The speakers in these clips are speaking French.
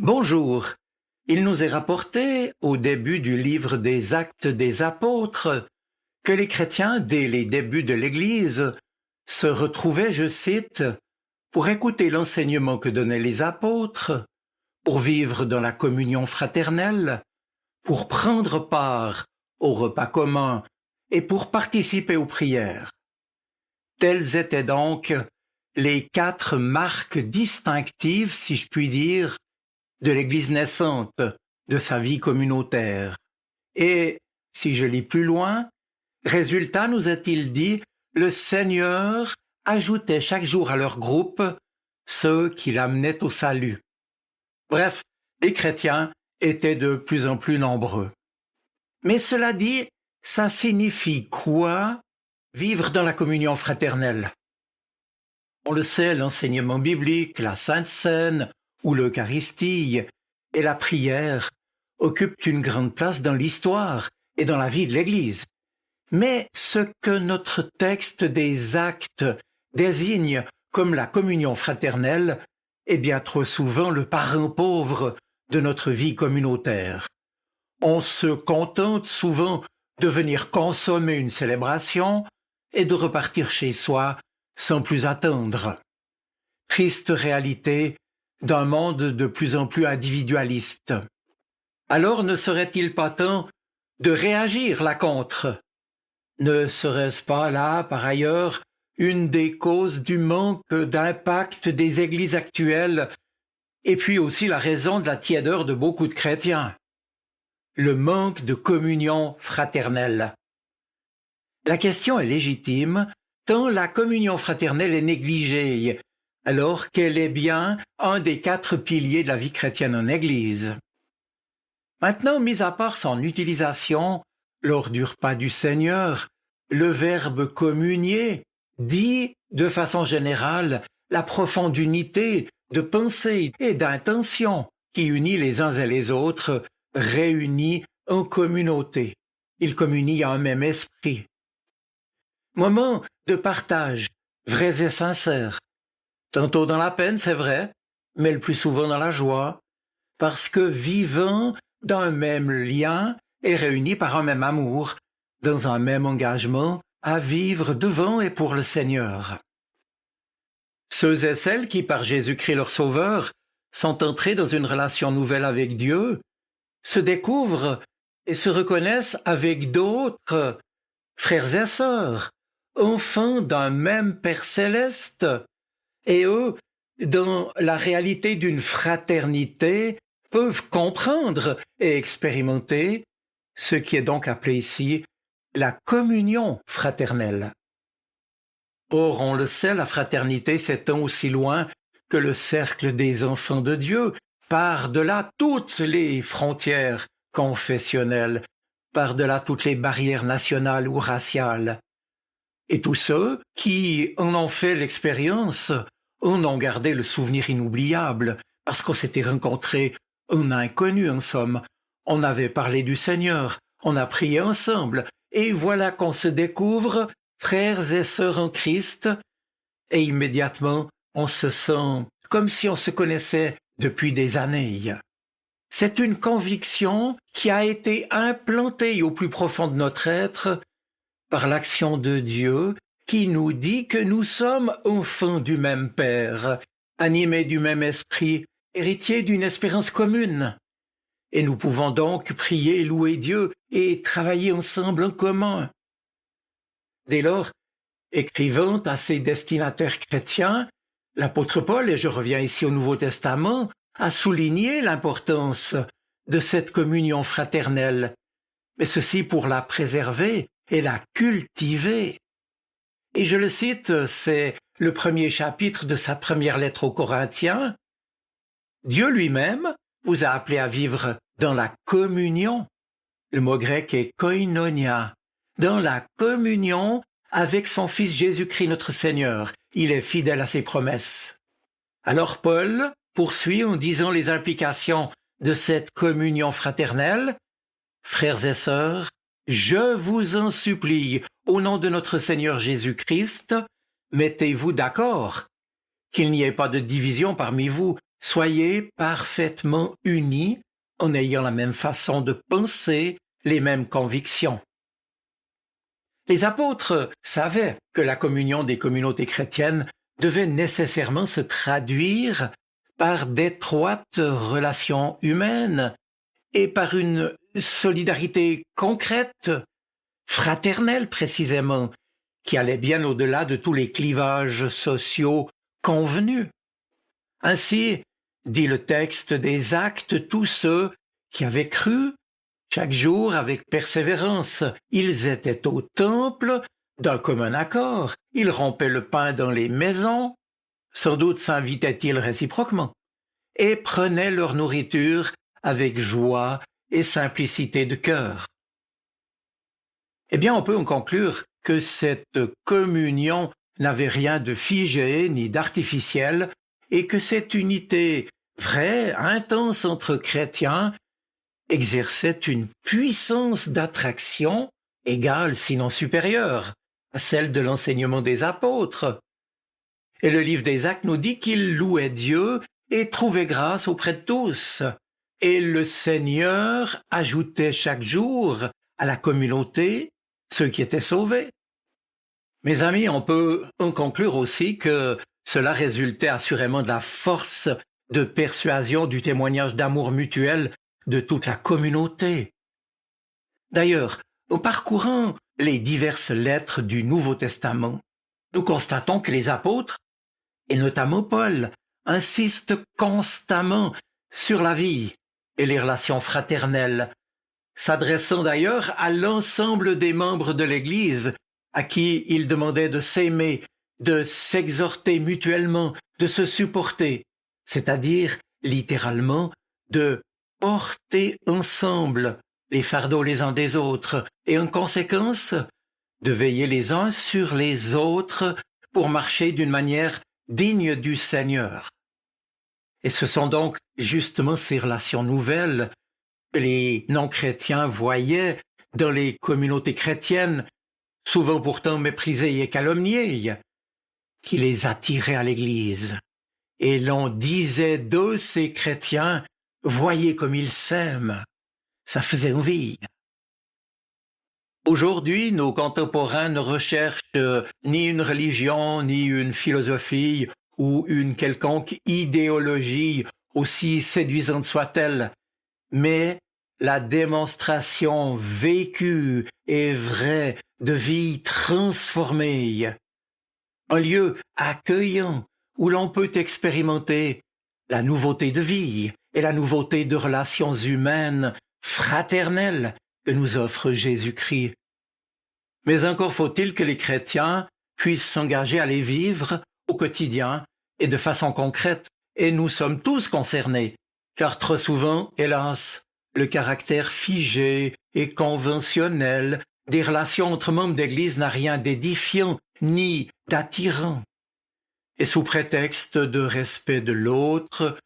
Bonjour. Il nous est rapporté, au début du livre des Actes des Apôtres, que les chrétiens, dès les débuts de l'Église, se retrouvaient, je cite, pour écouter l'enseignement que donnaient les apôtres, pour vivre dans la communion fraternelle, pour prendre part au repas commun et pour participer aux prières. Telles étaient donc les 4 marques distinctives, si je puis dire, de l'Église naissante, de sa vie communautaire. Et, si je lis plus loin, résultat, nous est-il dit, le Seigneur ajoutait chaque jour à leur groupe ceux qui l'amenaient au salut. Bref, les chrétiens étaient de plus en plus nombreux. Mais cela dit, ça signifie quoi, vivre dans la communion fraternelle? On le sait, l'enseignement biblique, la Sainte Seine ou l'Eucharistie et la prière occupent une grande place dans l'histoire et dans la vie de l'Église. Mais ce que notre texte des Actes désigne comme la communion fraternelle est bien trop souvent le parent pauvre de notre vie communautaire. On se contente souvent de venir consommer une célébration et de repartir chez soi sans plus attendre. Triste réalité d'un monde de plus en plus individualiste. Alors ne serait-il pas temps de réagir là contre? Ne serait-ce pas là, par ailleurs, une des causes du manque d'impact des églises actuelles et puis aussi la raison de la tiédeur de beaucoup de chrétiens? Le manque de communion fraternelle. La question est légitime, tant la communion fraternelle est négligée, alors qu'elle est bien un des 4 piliers de la vie chrétienne en Église. Maintenant, mis à part son utilisation lors du repas du Seigneur, le verbe communier dit, de façon générale, la profonde unité de pensée et d'intention qui unit les uns et les autres, réunis en communauté. Ils communient un même esprit. Moment de partage, vrais et sincères. Tantôt dans la peine, c'est vrai, mais le plus souvent dans la joie, parce que vivant d'un même lien et réunis par un même amour, dans un même engagement à vivre devant et pour le Seigneur. Ceux et celles qui, par Jésus-Christ leur Sauveur, sont entrés dans une relation nouvelle avec Dieu, se découvrent et se reconnaissent avec d'autres frères et sœurs, enfants d'un même Père céleste, et eux, dans la réalité d'une fraternité, peuvent comprendre et expérimenter ce qui est donc appelé ici la communion fraternelle. Or, on le sait, la fraternité s'étend aussi loin que le cercle des enfants de Dieu, par-delà toutes les frontières confessionnelles, par-delà toutes les barrières nationales ou raciales. Et tous ceux qui en ont fait l'expérience en ont gardé le souvenir inoubliable, parce qu'on s'était rencontrés un inconnu en somme. On avait parlé du Seigneur, on a prié ensemble, et voilà qu'on se découvre, frères et sœurs en Christ, et immédiatement on se sent comme si on se connaissait depuis des années. C'est une conviction qui a été implantée au plus profond de notre être par l'action de Dieu qui nous dit que nous sommes enfants du même Père, animés du même esprit, héritiers d'une espérance commune. Et nous pouvons donc prier, louer Dieu et travailler ensemble en commun. Dès lors, écrivant à ses destinataires chrétiens, l'apôtre Paul, et je reviens ici au Nouveau Testament, a souligné l'importance de cette communion fraternelle, mais ceci pour la préserver et la cultiver. Et je le cite, c'est le 1er chapitre de sa première lettre aux Corinthiens. Dieu lui-même vous a appelé à vivre dans la communion. Le mot grec est koinonia. Dans la communion avec son Fils Jésus-Christ notre Seigneur. Il est fidèle à ses promesses. Alors Paul poursuit en disant les implications de cette communion fraternelle. Frères et sœurs, je vous en supplie, au nom de notre Seigneur Jésus-Christ, mettez-vous d'accord, qu'il n'y ait pas de division parmi vous, soyez parfaitement unis en ayant la même façon de penser, les mêmes convictions. Les apôtres savaient que la communion des communautés chrétiennes devait nécessairement se traduire par d'étroites relations humaines et par une solidarité concrète, fraternelle précisément, qui allait bien au-delà de tous les clivages sociaux convenus. Ainsi, dit le texte des Actes, tous ceux qui avaient cru, chaque jour avec persévérance, ils étaient au temple d'un commun accord, ils rompaient le pain dans les maisons, sans doute s'invitaient-ils réciproquement, et prenaient leur nourriture avec joie et simplicité de cœur. Eh bien, on peut en conclure que cette communion n'avait rien de figé ni d'artificiel et que cette unité vraie, intense entre chrétiens exerçait une puissance d'attraction égale, sinon supérieure, à celle de l'enseignement des apôtres. Et le livre des Actes nous dit qu'ils louaient Dieu et trouvaient grâce auprès de tous. Et le Seigneur ajoutait chaque jour à la communauté ceux qui étaient sauvés. Mes amis, on peut en conclure aussi que cela résultait assurément de la force de persuasion du témoignage d'amour mutuel de toute la communauté. D'ailleurs, en parcourant les diverses lettres du Nouveau Testament, nous constatons que les apôtres, et notamment Paul, insistent constamment sur la vie et les relations fraternelles, s'adressant d'ailleurs à l'ensemble des membres de l'Église, à qui il demandait de s'aimer, de s'exhorter mutuellement, de se supporter, c'est-à-dire littéralement de porter ensemble les fardeaux les uns des autres et en conséquence de veiller les uns sur les autres pour marcher d'une manière digne du Seigneur. Et ce sont donc justement ces relations nouvelles que les non-chrétiens voyaient dans les communautés chrétiennes, souvent pourtant méprisées et calomniées, qui les attiraient à l'Église. Et l'on disait de ces chrétiens, voyez comme ils s'aiment. Ça faisait envie. Aujourd'hui, nos contemporains ne recherchent ni une religion, ni une philosophie ou une quelconque idéologie, aussi séduisante soit-elle, mais la démonstration vécue et vraie de vie transformée. Un lieu accueillant où l'on peut expérimenter la nouveauté de vie et la nouveauté de relations humaines fraternelles que nous offre Jésus-Christ. Mais encore faut-il que les chrétiens puissent s'engager à les vivre au quotidien et de façon concrète, et nous sommes tous concernés, car trop souvent, hélas, le caractère figé et conventionnel des relations entre membres d'Église n'a rien d'édifiant ni d'attirant. Et sous prétexte de respect de l'autre,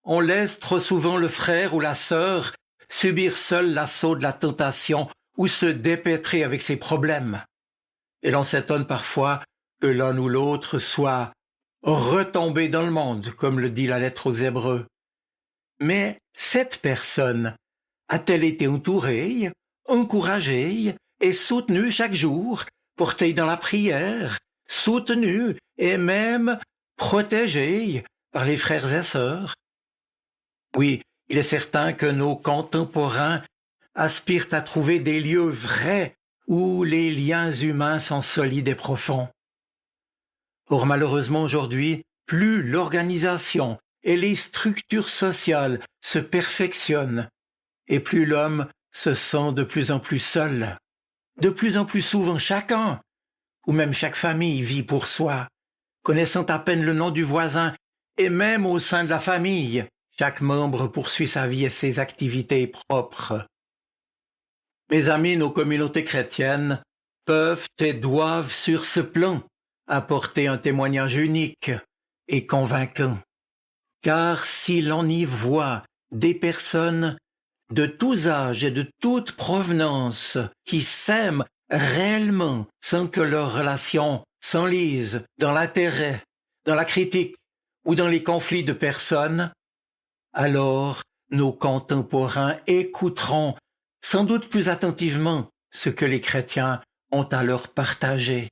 on laisse trop souvent le frère ou la sœur subir seul l'assaut de la tentation ou se dépêtrer avec ses problèmes. Et l'on s'étonne parfois que l'un ou l'autre soit retombé dans le monde, comme le dit la lettre aux Hébreux. Mais cette personne a-t-elle été entourée, encouragée et soutenue chaque jour, portée dans la prière, soutenue et même protégée par les frères et sœurs? Oui, il est certain que nos contemporains aspirent à trouver des lieux vrais où les liens humains sont solides et profonds. Or, malheureusement, aujourd'hui, plus l'organisation et les structures sociales se perfectionnent, et plus l'homme se sent de plus en plus seul. De plus en plus souvent chacun, ou même chaque famille, vit pour soi, connaissant à peine le nom du voisin, et même au sein de la famille, chaque membre poursuit sa vie et ses activités propres. Mes amis, nos communautés chrétiennes peuvent et doivent sur ce plan apporter un témoignage unique et convaincant. Car si l'on y voit des personnes de tous âges et de toute provenance qui s'aiment réellement sans que leurs relations s'enlisent dans l'intérêt, dans la critique ou dans les conflits de personnes, alors nos contemporains écouteront sans doute plus attentivement ce que les chrétiens ont à leur partager.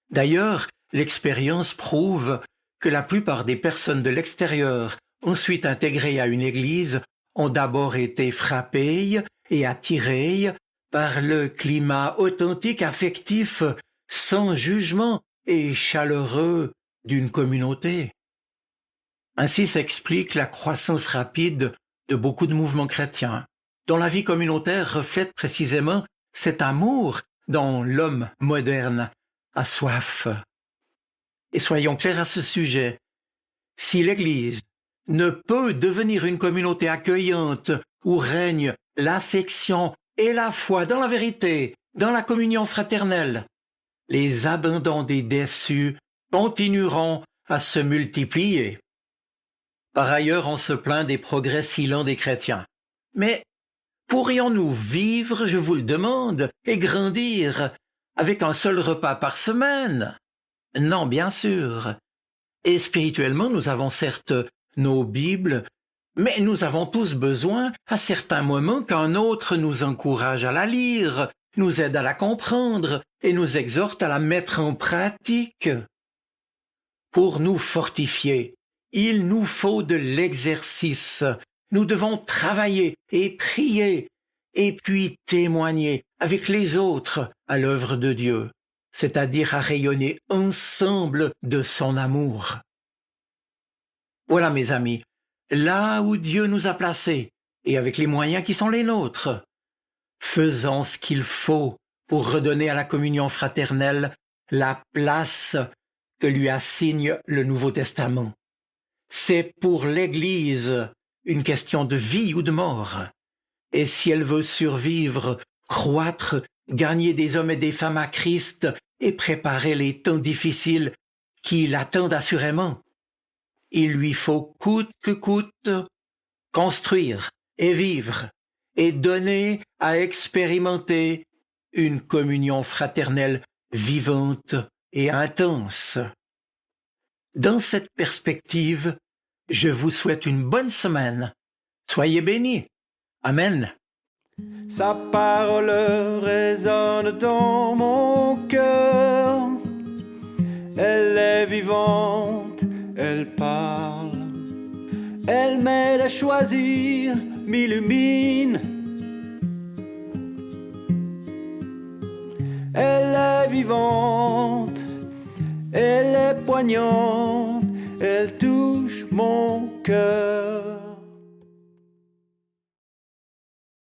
D'ailleurs, l'expérience prouve que la plupart des personnes de l'extérieur, ensuite intégrées à une église, ont d'abord été frappées et attirées par le climat authentique, affectif, sans jugement et chaleureux d'une communauté. Ainsi s'explique la croissance rapide de beaucoup de mouvements chrétiens, dont la vie communautaire reflète précisément cet amour dont l'homme moderne a soif. Et soyons clairs à ce sujet, si l'Église ne peut devenir une communauté accueillante où règne l'affection et la foi dans la vérité, dans la communion fraternelle, les abandons des déçus continueront à se multiplier. Par ailleurs, on se plaint des progrès si lents des chrétiens. Mais pourrions-nous vivre, je vous le demande, et grandir avec un seul repas par semaine? Non, bien sûr. Et spirituellement, nous avons certes nos Bibles, mais nous avons tous besoin, à certains moments, qu'un autre nous encourage à la lire, nous aide à la comprendre et nous exhorte à la mettre en pratique. Pour nous fortifier, il nous faut de l'exercice. Nous devons travailler et prier, et puis témoigner avec les autres à l'œuvre de Dieu, c'est-à-dire à rayonner ensemble de son amour. Voilà, mes amis, là où Dieu nous a placés, et avec les moyens qui sont les nôtres, faisons ce qu'il faut pour redonner à la communion fraternelle la place que lui assigne le Nouveau Testament. C'est pour l'Église une question de vie ou de mort. Et si elle veut survivre, croître, gagner des hommes et des femmes à Christ et préparer les temps difficiles qui l'attendent assurément, il lui faut coûte que coûte construire et vivre et donner à expérimenter une communion fraternelle vivante et intense. Dans cette perspective, je vous souhaite une bonne semaine. Soyez bénis. Amen. Sa parole résonne dans mon cœur. Elle est vivante, elle parle. Elle m'aide à choisir, m'illumine. Elle est vivante, elle est poignante, elle touche mon cœur.